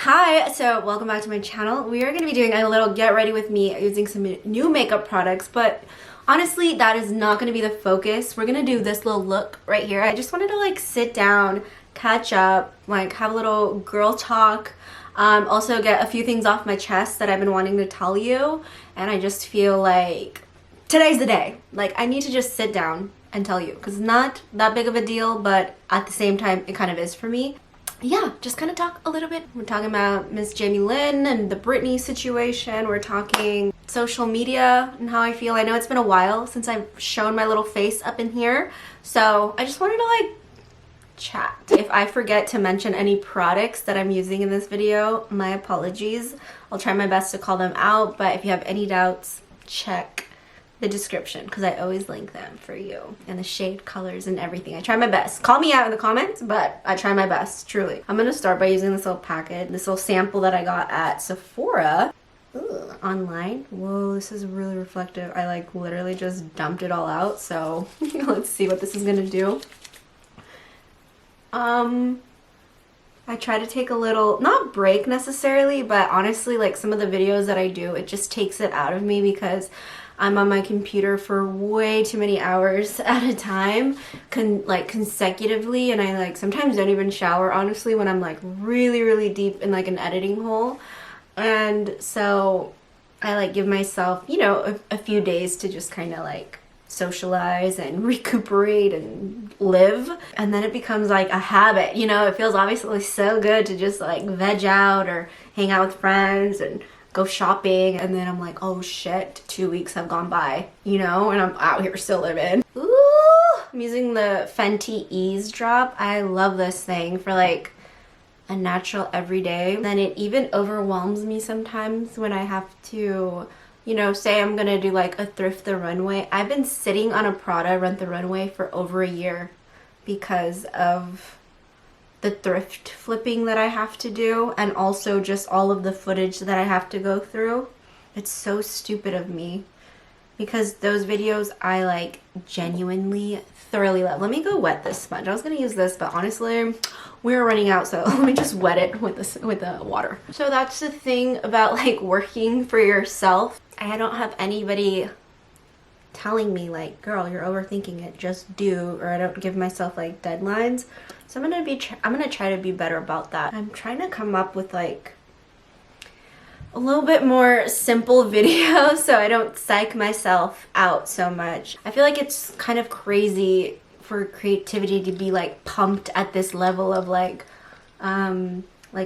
Hi, so welcome back to my channel. We are going to be doing a little get ready with me using some new makeup products, but honestly that is not going to be the focus. We're going to do this little look right here. I just wanted to like sit down, catch up, like have a little girl talk, also get a few things off my chest that I've been wanting to tell you, and I just feel like today's the day. Like I need to just sit down and tell you because it's not that big of a deal, but at the same time it kind of is for me. Yeah, just kind of talk a little bit. We're talking about Miss Jamie Lynn and the Britney situation. We're talking social media and how I feel. I know it's been a while since I've shown my little face up in here, so I just wanted to like chat. If I forget to mention any products that I'm using in this video, my apologies. I'll try my best to call them out, but if you have any doubts, check the description because I always link them for you, and the shade colors and everything. I try my best. Call me out in the comments, but I try my best, truly. I'm gonna start by using this little packet, this little sample that I got at Sephora. Ooh, online. Whoa, this is really reflective. I like literally just dumped it all out, so let's see what this is gonna do. I try to take a little, not break necessarily, but honestly like some of the videos that I do, it just takes it out of me because I'm on my computer for way too many hours at a time, consecutively, and I like sometimes don't even shower honestly when I'm like really deep in like an editing hole. And so I like give myself, you know, a few days to just kind of like socialize and recuperate and live, and then it becomes like a habit, you know. It feels obviously so good to just like veg out or hang out with friends and go shopping, and then I'm like, oh shit, 2 weeks have gone by, you know, and I'm out here still living. Ooh, I'm using the Fenty Ease Drop. I love this thing for like a natural everyday. Then it even overwhelms me sometimes when I have to, you know, say I'm gonna do like a thrift the runway. I've been sitting on a Prada rent the runway for over a year because of the thrift flipping that I have to do, and also just all of the footage that I have to go through. It's so stupid of me because those videos I like genuinely thoroughly love. Let me go wet this sponge. I was gonna use this, but honestly we're running out, so let me just wet it with the water. So that's the thing about like working for yourself. I don't have anybody telling me like, girl, you're overthinking it, just do, or I don't give myself like deadlines. So I'm gonna try to be better about that. I'm trying to come up with like a little bit more simple videos so I don't psych myself out so much. I feel like it's kind of crazy for creativity to be like pumped at this level of like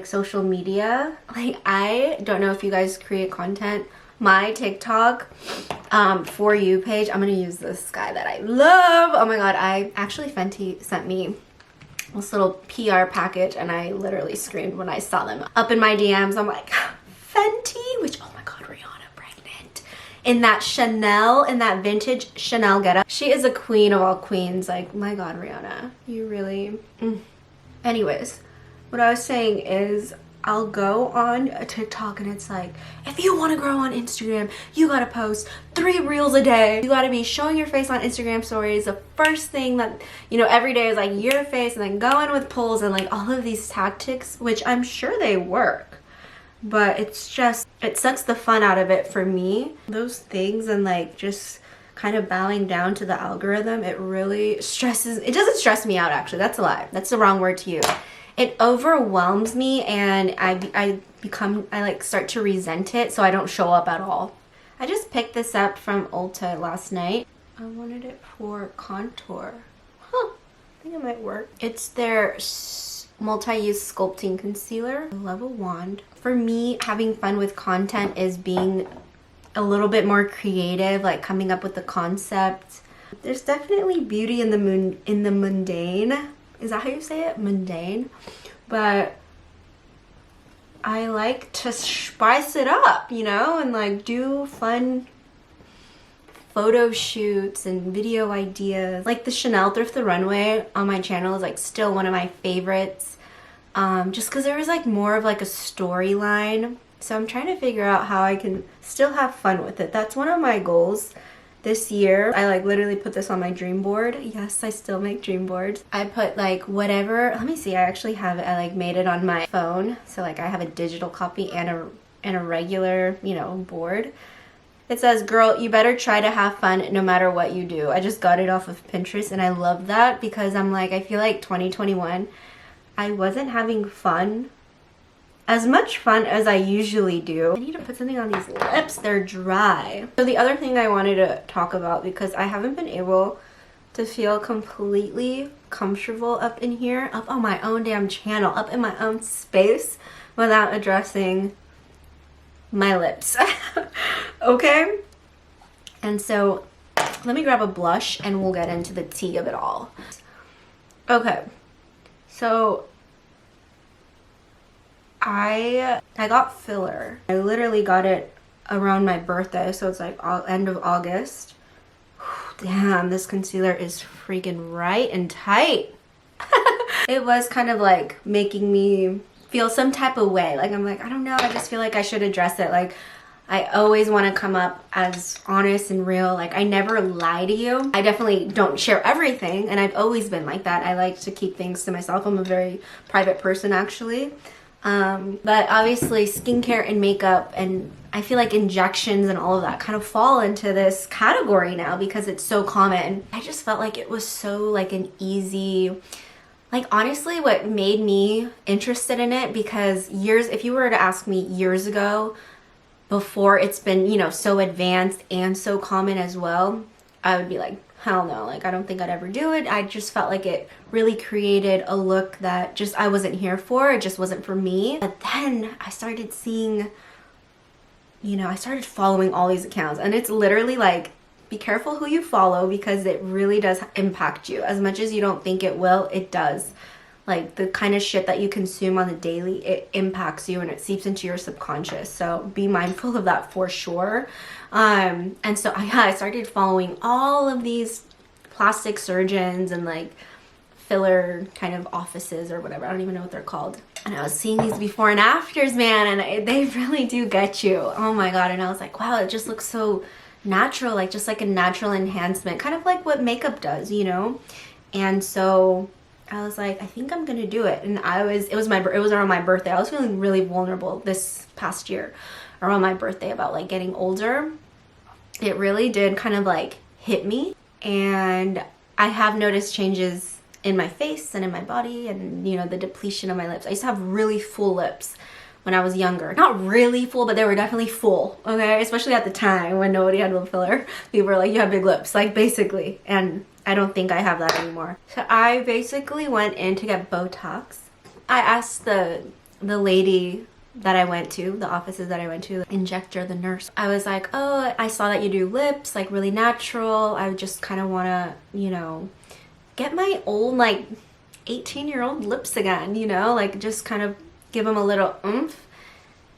social media. Like I don't know if you guys create content. My TikTok For You page, I'm gonna use this guy that I love. Oh my god, Fenty sent me this little PR package and I literally screamed when I saw them up in my DMs. I'm like, Fenty, which, oh my god, Rihanna pregnant in that Chanel, in that vintage Chanel getup. She is a queen of all queens. Like, my god, Rihanna, you really Anyways, what I was saying is I'll go on a TikTok and it's like, if you want to grow on Instagram, you gotta post 3 reels a day. You gotta be showing your face on Instagram stories. The first thing that, you know, every day is like your face, and then go in with polls and like all of these tactics, which I'm sure they work, but it's just, it sucks the fun out of it for me. Those things and like just kind of bowing down to the algorithm, it really stresses, it doesn't stress me out actually, that's a lie, that's the wrong word to use. It overwhelms me and I like start to resent it, so I don't show up at all. I just picked this up from Ulta last night. I wanted it for contour. I think it might work. It's their multi-use sculpting concealer. I love a wand. For me, having fun with content is being a little bit more creative, like coming up with the concept. There's definitely beauty in the mundane. Is that how you say it? Mundane. But I like to spice it up, you know, and like do fun photo shoots and video ideas. Like the Chanel Thrift the Runway on my channel is like still one of my favorites, just because there was like more of like a storyline. So I'm trying to figure out how I can still have fun with it. That's one of my goals, this year, I like literally put this on my dream board. Yes, I still make dream boards. I put like whatever, let me see, I actually have it. I like made it on my phone. So like I have a digital copy and a regular, you know, board. It says, girl, you better try to have fun no matter what you do. I just got it off of Pinterest and I love that because I'm like, I feel like 2021, I wasn't having fun, as much fun as I usually do. I need to put something on these lips, they're dry. So the other thing I wanted to talk about, because I haven't been able to feel completely comfortable up in here, up on my own damn channel, up in my own space without addressing my lips. Okay? And so let me grab a blush and we'll get into the tea of it all. Okay, so I got filler. I literally got it around my birthday, so it's like end of August. Damn, this concealer is freaking right and tight. It was kind of like making me feel some type of way. Like I'm like, I don't know, I just feel like I should address it. Like I always want to come up as honest and real. Like I never lie to you. I definitely don't share everything, and I've always been like that. I like to keep things to myself. I'm a very private person actually. But obviously skincare and makeup, and I feel like injections and all of that kind of fall into this category now because it's so common. I just felt like it was so like an easy, like honestly what made me interested in it, because if you were to ask me years ago, before it's been, you know, so advanced and so common as well, I would be like, hell no, like I don't think I'd ever do it. I just felt like it really created a look that just I wasn't here for. It just wasn't for me. But then I started seeing, you know, I started following all these accounts, and it's literally like, be careful who you follow because it really does impact you. As much as you don't think it will, it does. Like the kind of shit that you consume on the daily, it impacts you and it seeps into your subconscious. So be mindful of that for sure. And so I started following all of these plastic surgeons and like filler kind of offices or whatever. I don't even know what they're called. And I was seeing these before and afters, man, and they really do get you. Oh my God. And I was like, wow, it just looks so natural, like just like a natural enhancement, kind of like what makeup does, you know? And so I was like, I think I'm gonna do it. And it was around my birthday. I was feeling really vulnerable this past year around my birthday about like getting older. It really did kind of like hit me, and I have noticed changes in my face and in my body, and you know, the depletion of my lips. I used to have really full lips when I was younger. Not really full, but they were definitely full, okay? Especially at the time when nobody had lip filler. People were like, you have big lips, like basically. And I don't think I have that anymore. So I basically went in to get Botox. I asked the lady that I went to, the offices that I went to, the injector, the nurse. I was like, oh, I saw that you do lips, like really natural. I just kind of want to, you know, get my old like 18-year-old lips again, you know, like just kind of give them a little oomph.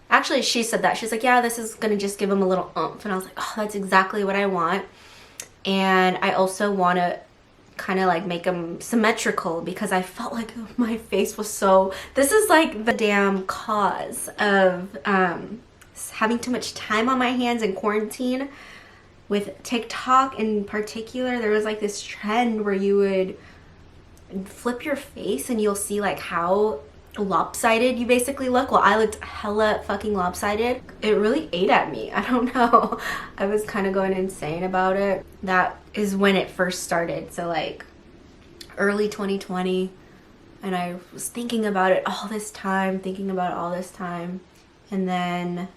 Actually, she said that. She's like, yeah, this is gonna just give them a little oomph. And I was like, oh, that's exactly what I want. And I also want to kind of like make them symmetrical because I felt like my face was so, this is like the damn cause of having too much time on my hands in quarantine. With TikTok in particular, there was like this trend where you would flip your face and you'll see like how lopsided you basically look. Well, I looked hella fucking lopsided. It really ate at me. I don't know. I was kind of going insane about it. That is when it first started. So like early 2020, and I was thinking about it all this time, and then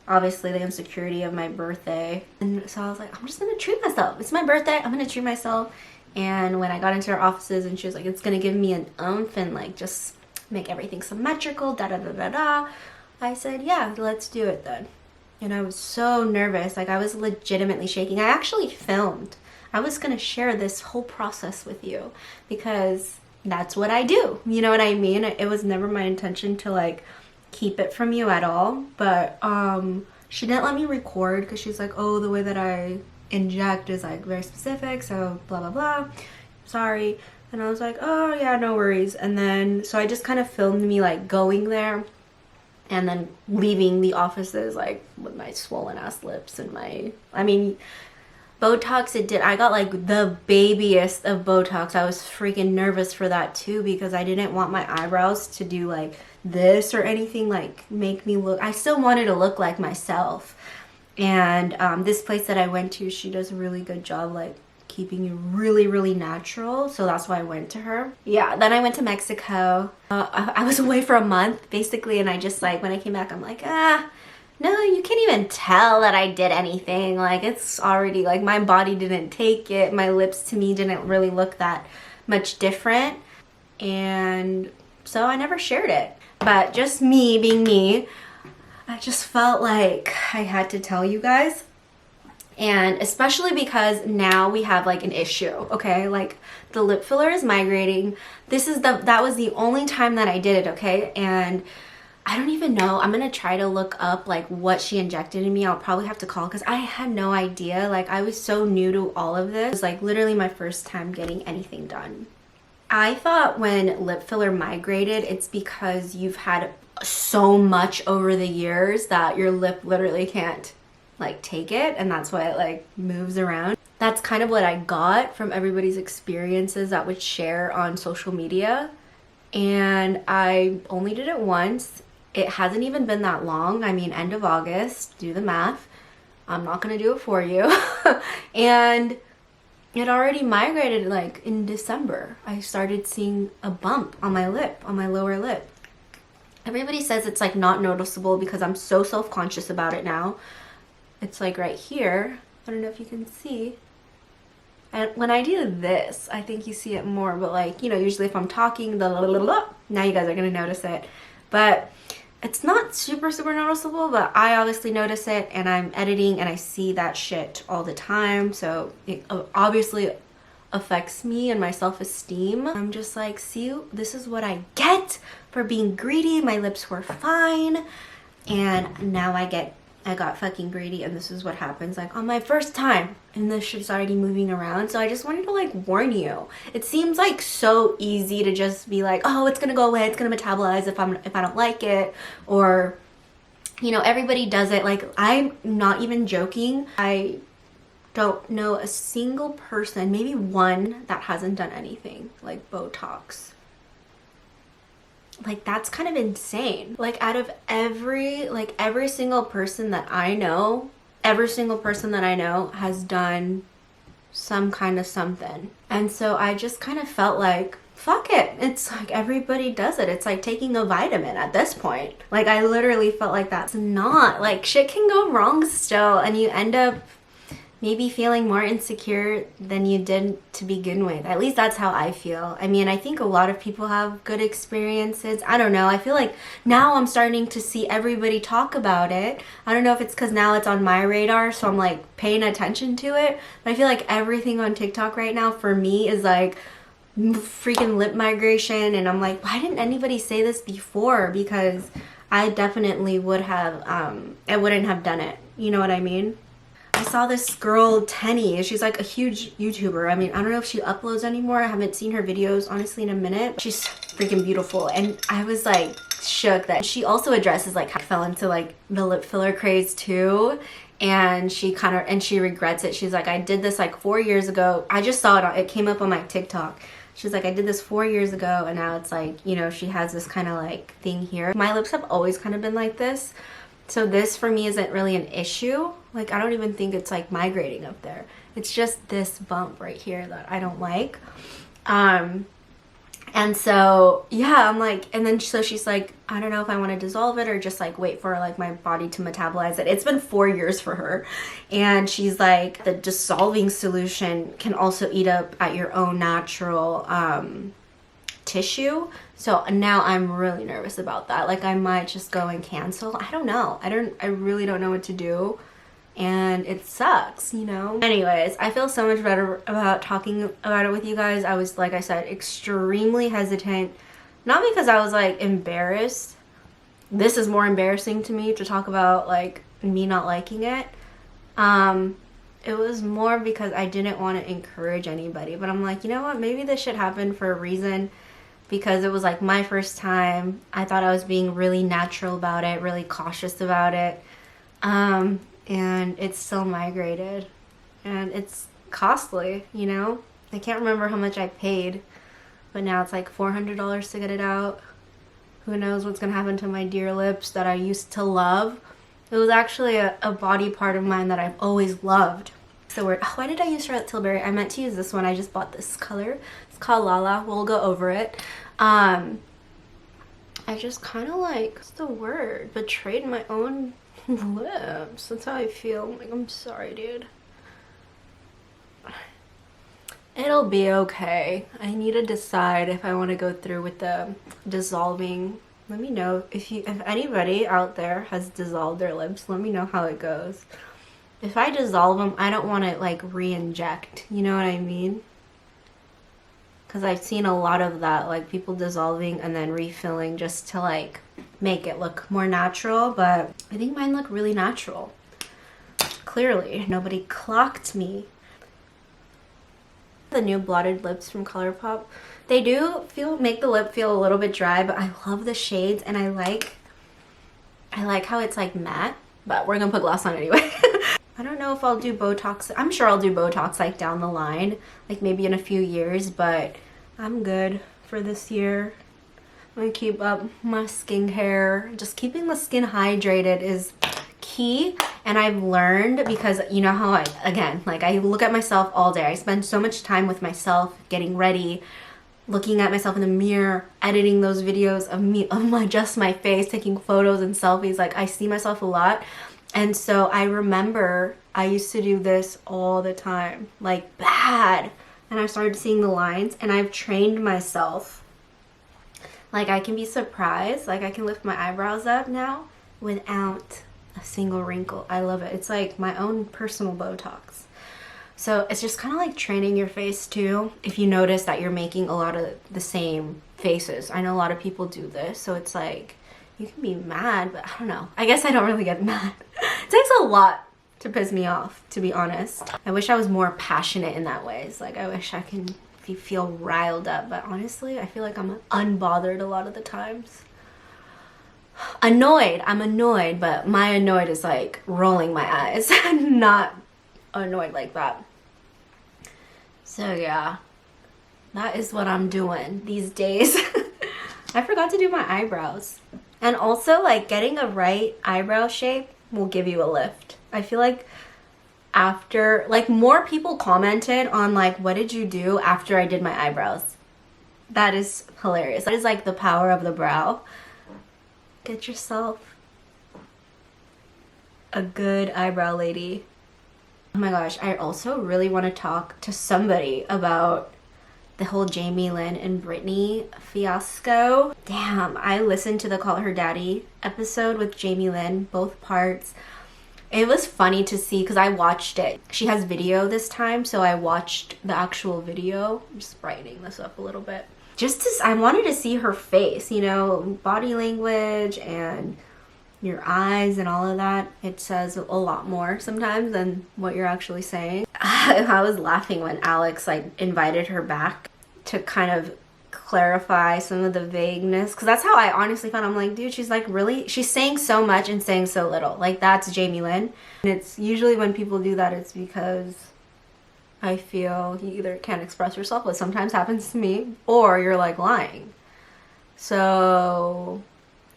obviously the insecurity of my birthday. And so I was like, I'm just gonna treat myself. It's my birthday, I'm gonna treat myself. And when I got into her offices and she was like, it's gonna give me an oomph and like just make everything symmetrical, da da da da da, I said, yeah, let's do it then. And I was so nervous, like I was legitimately shaking. I actually filmed. I was gonna share this whole process with you because that's what I do, you know what I mean? It was never my intention to like keep it from you at all, but she didn't let me record because she's like, oh, the way that I inject is like very specific, so blah blah blah, sorry. And I was like, oh yeah, no worries. And then so I just kind of filmed me like going there and then leaving the offices like with my swollen ass lips and my, I mean, Botox, I got like the babiest of Botox. I was freaking nervous for that too because I didn't want my eyebrows to do like this or anything, like make me look, I still wanted to look like myself. And this place that I went to, she does a really good job like keeping you really natural, so that's why I went to her. Yeah, then I went to Mexico. I was away for a month basically, and I just like, when I came back, I'm like, no, you can't even tell that I did anything. Like, it's already, like, my body didn't take it. My lips, to me, didn't really look that much different. And so I never shared it. But just me being me, I just felt like I had to tell you guys. And especially because now we have, like, an issue, okay? Like, the lip filler is migrating. That was the only time that I did it, okay? And I don't even know. I'm gonna try to look up like what she injected in me. I'll probably have to call because I had no idea. Like, I was so new to all of this. It was like literally my first time getting anything done. I thought when lip filler migrated, it's because you've had so much over the years that your lip literally can't like take it, and that's why it like moves around. That's kind of what I got from everybody's experiences that would share on social media. And I only did it once. It hasn't even been that long. I mean, end of August, do the math. I'm not gonna do it for you. And it already migrated like in December. I started seeing a bump on my lip, on my lower lip. Everybody says it's like not noticeable because I'm so self-conscious about it now. It's like right here. I don't know if you can see. And when I do this, I think you see it more, but like, you know, usually if I'm talking, now you guys are gonna notice it. But it's not super noticeable, but I obviously notice it, and I'm editing and I see that shit all the time, so it obviously affects me and my self-esteem. I'm just like, see, this is what I get for being greedy. My lips were fine, and now I got fucking greedy, and this is what happens like on my first time, and this shit's already moving around. So I just wanted to like warn you. It seems like so easy to just be like, oh, it's gonna go away, it's gonna metabolize if I don't like it, or you know, everybody does it. Like, I'm not even joking. I don't know a single person, maybe one, that hasn't done anything like Botox. Like, that's kind of insane. Like, out of every single person that I know, every single person that I know has done some kind of something. And so I just kind of felt like, fuck it. It's like everybody does it. It's like taking a vitamin at this point. Like, I literally felt like that's not, like, shit can go wrong still, and you end up maybe feeling more insecure than you did to begin with. At least that's how I feel. I mean, I think a lot of people have good experiences. I don't know. I feel like now I'm starting to see everybody talk about it. I don't know if it's because now it's on my radar, so I'm like paying attention to it. But I feel like everything on TikTok right now for me is like freaking lip migration. And I'm like, why didn't anybody say this before? Because I definitely would have, I wouldn't have done it. You know what I mean? I saw this girl, Tenny. She's like a huge YouTuber. I mean, I don't know if she uploads anymore. I haven't seen her videos, honestly, in a minute. She's freaking beautiful. And I was like shook that she also addresses like how I fell into like the lip filler craze too. And she regrets it. She's like, I did this like 4 years ago. I just saw it. It came up on my TikTok. She's like, I did this 4 years ago, and now it's like, you know, she has this kind of like thing here. My lips have always kind of been like this. So this for me isn't really an issue. Like, I don't even think it's like migrating up there. It's just this bump right here that I don't like. And so, yeah, I'm like, and then so she's like, I don't know if I want to dissolve it or just like wait for like my body to metabolize it. It's been 4 years for her. And she's like, the dissolving solution can also eat up at your own natural tissue. So now I'm really nervous about that. Like, I might just go and cancel. I don't know. I really don't know what to do. And it sucks, you know? Anyways, I feel so much better about talking about it with you guys. I was, like I said, extremely hesitant. Not because I was, like, embarrassed. This is more embarrassing to me to talk about, like, me not liking it. It was more because I didn't want to encourage anybody. But I'm like, you know what? Maybe this shit happened for a reason. Because it was, like, my first time. I thought I was being really natural about it, really cautious about it. And it's still migrated. and it's costly, you know? I can't remember how much I paid, but now it's like $400 to get it out. Who knows what's gonna happen to my dear lips that I used to love. It was actually a body part of mine that I've always loved. So weird. Oh, why did I use Charlotte Tilbury? I meant to use this one. I just bought this color. It's called Lala. We'll go over it. I just kind of like, what's the word? Betrayed my own lips. That's how I feel. Like, I'm sorry, dude. It'll be okay. I need to decide if I want to go through with the dissolving. Let me know if anybody out there has dissolved their lips. Let me know how it goes. If I dissolve them, I don't want to like re-inject. You know what I mean? Because I've seen a lot of that, like people dissolving and then refilling just to like make it look more natural. But I think mine look really natural. Clearly, nobody clocked me. The new blotted lips from ColourPop, they do make the lip feel a little bit dry, but I love the shades, and I like how it's like matte, but we're gonna put gloss on anyway. I don't know if I'll do Botox. I'm sure I'll do Botox like down the line, like maybe in a few years, but I'm good for this year. I'm gonna keep up my skincare. Just keeping the skin hydrated is key. And I've learned, because you know how I look at myself all day. I spend so much time with myself, getting ready, looking at myself in the mirror, editing those videos of me, just my face, taking photos and selfies. Like, I see myself a lot. And so I remember I used to do this all the time, like bad. And I started seeing the lines, and I've trained myself. Like, I can be surprised. Like, I can lift my eyebrows up now without a single wrinkle. I love it. It's like my own personal Botox. So it's just kind of like training your face too. If you notice that you're making a lot of the same faces. I know a lot of people do this. So it's like, you can be mad, but I don't know. I guess I don't really get mad. It takes a lot to piss me off, to be honest. I wish I was more passionate in that way. It's like, I wish I can feel riled up. But honestly, I feel like I'm unbothered a lot of the times. Annoyed. I'm annoyed, but my annoyed is like rolling my eyes. Not annoyed like that. So yeah, that is what I'm doing these days. I forgot to do my eyebrows. And also, like, getting a right eyebrow shape will give you a lift. I feel like after, like, more people commented on like, what did you do after I did my eyebrows? That is hilarious. That is like the power of the brow. Get yourself a good eyebrow lady. Oh my gosh, I also really want to talk to somebody about the whole Jamie Lynn and Britney fiasco. Damn, I listened to the Call Her Daddy episode with Jamie Lynn, both parts. It was funny to see because I watched it. She has video this time, so I watched the actual video. I'm just brightening this up a little bit. I wanted to see her face, you know, body language and your eyes and all of that. It says a lot more sometimes than what you're actually saying. I was laughing when Alex like invited her back to kind of clarify some of the vagueness, because that's how I honestly felt. I'm like, dude, she's like really, she's saying so much and saying so little. Like, that's Jamie Lynn. And it's usually when people do that, it's because I feel you either can't express yourself, what sometimes happens to me, or you're like lying. So,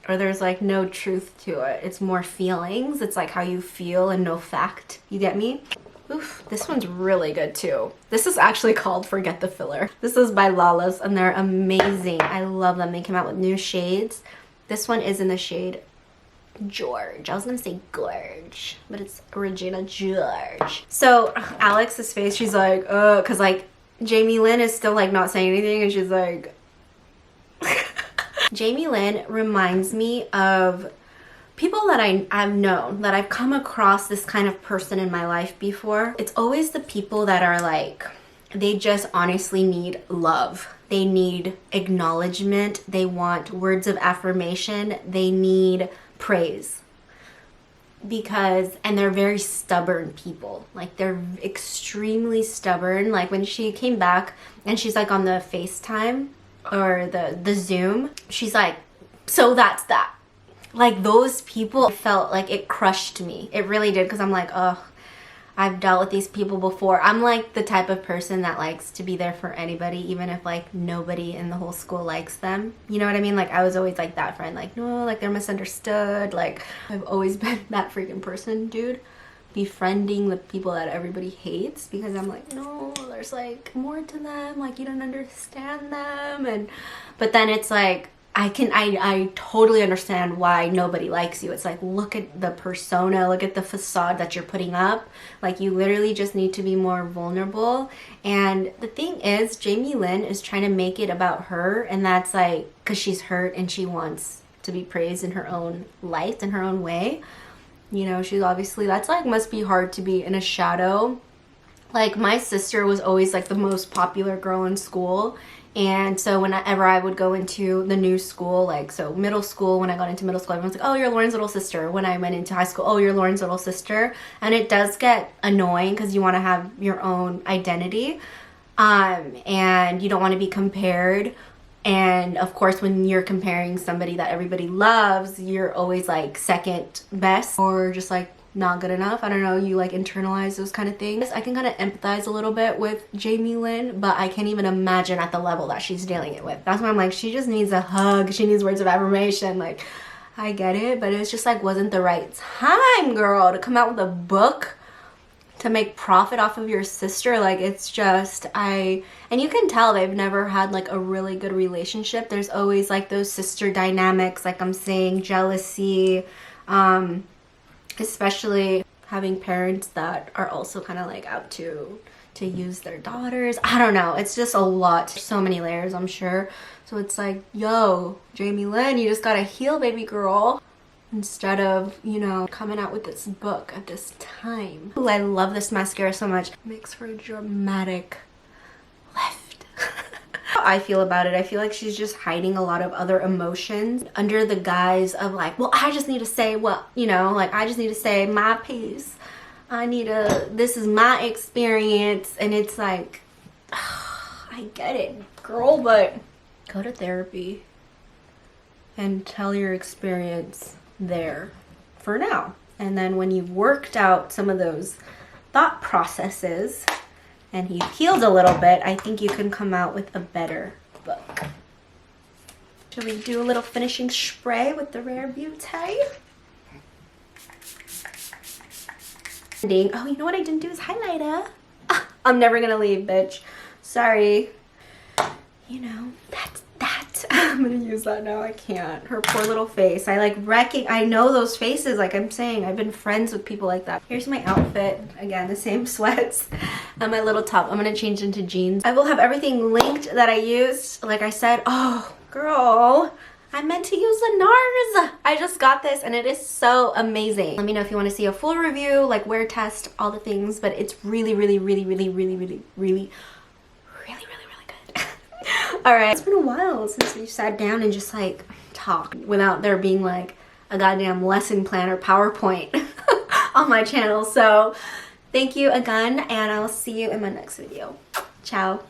or there's like no truth to it. It's more feelings. It's like how you feel and no fact. You get me? Oof, this one's really good too. This is actually called Forget the Filler. This is by Lawless, and they're amazing. I love them. They came out with new shades. This one is in the shade George. I was gonna say Gorge, but it's Regina George. So Alex's face, she's like, because like Jamie Lynn is still like not saying anything, and she's like, Jamie Lynn reminds me of people that I've known, that I've come across this kind of person in my life before. It's always the people that are like, they just honestly need love. They need acknowledgement. They want words of affirmation. They need praise. And they're very stubborn people. Like, they're extremely stubborn. Like, when she came back and she's like on the FaceTime or the Zoom, she's like, so that's that. Like, those people, felt like it crushed me. It really did, because I'm like, oh, I've dealt with these people before. I'm like the type of person that likes to be there for anybody, even if like nobody in the whole school likes them. You know what I mean? Like I was always like that friend, like, no, like they're misunderstood. Like I've always been that freaking person, dude. Befriending the people that everybody hates, because I'm like, no, there's like more to them, like you don't understand them. And but then it's like I totally understand why nobody likes you. It's like, look at the persona, look at the facade that you're putting up. Like you literally just need to be more vulnerable. And the thing is, Jamie Lynn is trying to make it about her, and that's like because she's hurt and she wants to be praised in her own light, in her own way. You know, she's obviously, that's like must be hard to be in a shadow. Like my sister was always like the most popular girl in school, and so whenever I would go into the new school, like so middle school, when I got into middle school, everyone's like, oh, you're Lauren's little sister. When I went into high school, oh, you're Lauren's little sister. And it does get annoying because you want to have your own identity, and you don't want to be compared. And of course, when you're comparing somebody that everybody loves, you're always like second best or just like not good enough. I don't know, you like internalize those kind of things. I can kind of empathize a little bit with Jamie Lynn, but I can't even imagine at the level that she's dealing it with. That's why I'm like, she just needs a hug. She needs words of affirmation. Like, I get it, but it's just like wasn't the right time, girl, to come out with a book to make profit off of your sister. Like it's just, and you can tell they've never had like a really good relationship. There's always like those sister dynamics, like I'm saying, jealousy, especially having parents that are also kind of like out to use their daughters. I don't know, it's just a lot, so many layers, I'm sure. So it's like, yo, Jamie Lynn, you just gotta heal, baby girl, instead of, you know, coming out with this book at this time. Ooh, I love this mascara so much. It makes for a dramatic lift. How I feel about it, I feel like she's just hiding a lot of other emotions under the guise of like, well, I just need to say what, you know, like I just need to say my piece. This is my experience. And it's like, I get it, girl, but go to therapy and tell your experience there for now. And then when you've worked out some of those thought processes and you've healed a little bit, I think you can come out with a better book. Should we do a little finishing spray with the Rare Beauty? Oh, you know what I didn't do is highlighter. I'm never gonna leave, bitch. Sorry. You know, that's that. I'm gonna use that now. I can't. Her poor little face. I know those faces. Like I'm saying, I've been friends with people like that. Here's my outfit. Again, the same sweats and my little top. I'm gonna change into jeans. I will have everything linked that I used. Like I said, oh, girl, I meant to use the NARS. I just got this and it is so amazing. Let me know if you want to see a full review, like wear test, all the things, but it's really good. All right, it's been a while since we sat down and just like talked without there being like a goddamn lesson plan or PowerPoint on my channel. So thank you again, and I'll see you in my next video. Ciao.